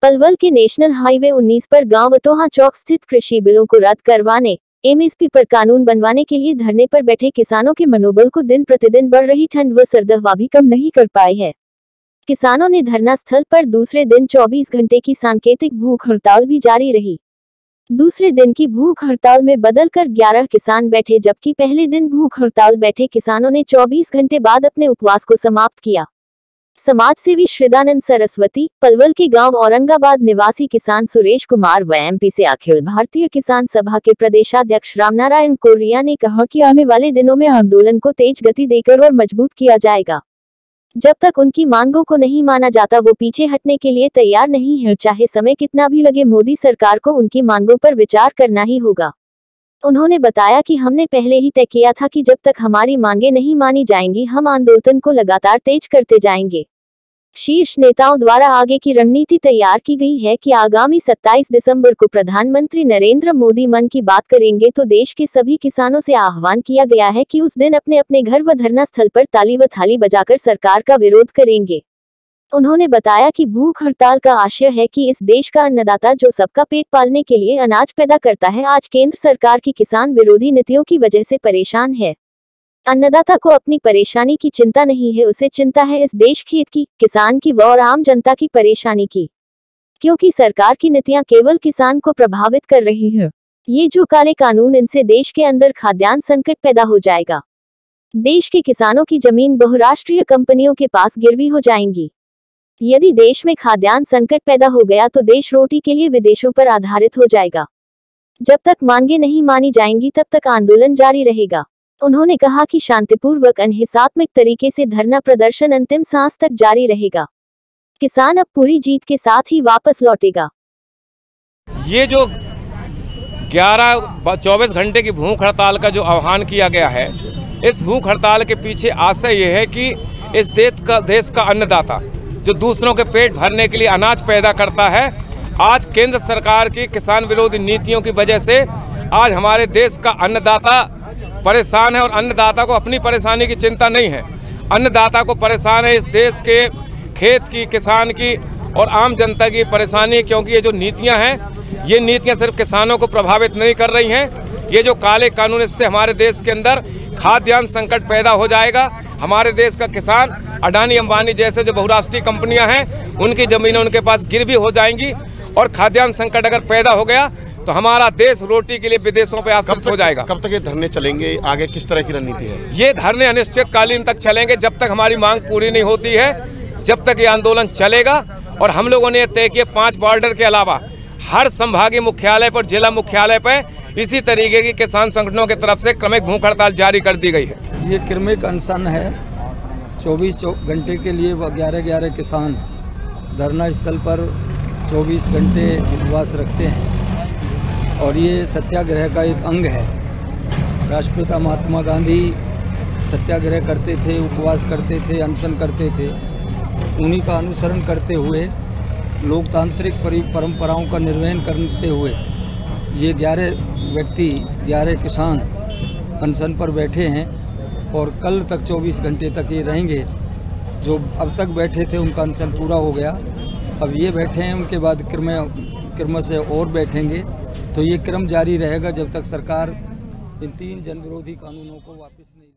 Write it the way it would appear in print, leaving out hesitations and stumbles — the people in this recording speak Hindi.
पलवल के नेशनल हाईवे 19 पर गांव अटोहा चौक स्थित कृषि बिलों को रद्द करवाने, एमएसपी पर कानून बनवाने के लिए धरने पर बैठे किसानों के मनोबल को दिन प्रतिदिन बढ़ रही ठंड व सर्द हवा भी कम नहीं कर पाई है। किसानों ने धरना स्थल पर दूसरे दिन 24 घंटे की सांकेतिक भूख हड़ताल भी जारी रही। दूसरे दिन की भूख हड़ताल में बदलकर 11 किसान बैठे, जबकि पहले दिन भूख हड़ताल बैठे किसानों ने 24 घंटे बाद अपने उपवास को समाप्त किया। समाज सेवी श्रीदानंद सरस्वती, पलवल के गांव औरंगाबाद निवासी किसान सुरेश कुमार व एमपी से अखिल भारतीय किसान सभा के प्रदेशाध्यक्ष रामनारायण कोरिया ने कहा कि आने वाले दिनों में आंदोलन को तेज गति देकर और मजबूत किया जाएगा। जब तक उनकी मांगों को नहीं माना जाता वो पीछे हटने के लिए तैयार नहीं है, चाहे समय कितना भी लगे। मोदी सरकार को उनकी मांगों पर विचार करना ही होगा। उन्होंने बताया कि हमने पहले ही तय किया था कि जब तक हमारी मांगें नहीं मानी जाएंगी हम आंदोलन को लगातार तेज करते जाएंगे। शीर्ष नेताओं द्वारा आगे की रणनीति तैयार की गई है कि आगामी 27 दिसंबर को प्रधानमंत्री नरेंद्र मोदी मन की बात करेंगे, तो देश के सभी किसानों से आह्वान किया गया है कि उस दिन अपने अपने घर व धरना स्थल पर ताली व थाली बजाकर सरकार का विरोध करेंगे। उन्होंने बताया कि भूख हड़ताल का आशय है कि इस देश का अन्नदाता जो सबका पेट पालने के लिए अनाज पैदा करता है, आज केंद्र सरकार की किसान विरोधी नीतियों की वजह से परेशान है। अन्नदाता को अपनी परेशानी की चिंता नहीं है, उसे चिंता है इस देश खेत की, किसान की व और आम जनता की परेशानी की, क्योंकि सरकार की नीतियां केवल किसान को प्रभावित कर रही है। ये जो काले कानून, इनसे देश के अंदर खाद्यान्न संकट पैदा हो जाएगा। देश के किसानों की जमीन बहुराष्ट्रीय कंपनियों के पास गिरवी हो जाएंगी। यदि देश में खाद्यान्न संकट पैदा हो गया तो देश रोटी के लिए विदेशों पर आधारित हो जाएगा। जब तक मांगे नहीं मानी जाएंगी तब तक आंदोलन जारी रहेगा। उन्होंने कहा कि शांतिपूर्वक अहिंसात्मक तरीके से धरना प्रदर्शन अंतिम सांस तक जारी रहेगा। किसान अब पूरी जीत के साथ ही वापस लौटेगा। ये जो 24 घंटे की भूख हड़ताल का जो आह्वान किया गया है, इस भूख हड़ताल के पीछे आशय ये है कि इस देश का अन्नदाता जो दूसरों के पेट भरने के लिए अनाज पैदा करता है, आज केंद्र सरकार की किसान विरोधी नीतियों की वजह से आज हमारे देश का अन्नदाता परेशान है। और अन्नदाता को अपनी परेशानी की चिंता नहीं है, अन्नदाता को परेशान है इस देश के खेत की, किसान की और आम जनता की परेशानी। क्योंकि ये जो नीतियां हैं, ये नीतियां सिर्फ किसानों को प्रभावित नहीं कर रही हैं। ये जो काले कानून, इससे हमारे देश के अंदर खाद्यान्न संकट पैदा हो जाएगा। हमारे देश का किसान, अडानी अंबानी जैसे जो बहुराष्ट्रीय कंपनियां हैं, उनकी ज़मीनें उनके पास गिरवी हो जाएंगी। और खाद्यान्न संकट अगर पैदा हो गया तो हमारा देश रोटी के लिए विदेशों पे आश्रित हो जाएगा। कब तक ये धरने चलेंगे? आगे किस तरह की रणनीति है? ये धरने अनिश्चितकालीन तक चलेंगे, जब तक हमारी मांग पूरी नहीं होती है, जब तक ये आंदोलन चलेगा। और हम लोगों ने तय किया 5 बॉर्डर के अलावा हर संभागीय मुख्यालय पर, जिला मुख्यालय पर इसी तरीके की किसान संगठनों की तरफ से क्रमिक भूख हड़ताल जारी कर दी गई है। ये क्रमिक अनशन है। 24 घंटे के लिए 11 किसान धरना स्थल पर 24 घंटे उपवास रखते हैं और ये सत्याग्रह का एक अंग है। राष्ट्रपिता महात्मा गांधी सत्याग्रह करते थे, उपवास करते थे, अनशन करते थे। उन्हीं का अनुसरण करते हुए, लोकतांत्रिक परंपराओं का निर्वहन करते हुए ये 11 किसान अनशन पर बैठे हैं और कल तक 24 घंटे तक ये रहेंगे। जो अब तक बैठे थे उनका अनशन पूरा हो गया, अब ये बैठे हैं, उनके बाद क्रम से और बैठेंगे। तो ये क्रम जारी रहेगा जब तक सरकार इन 3 जनविरोधी कानूनों को वापस नहीं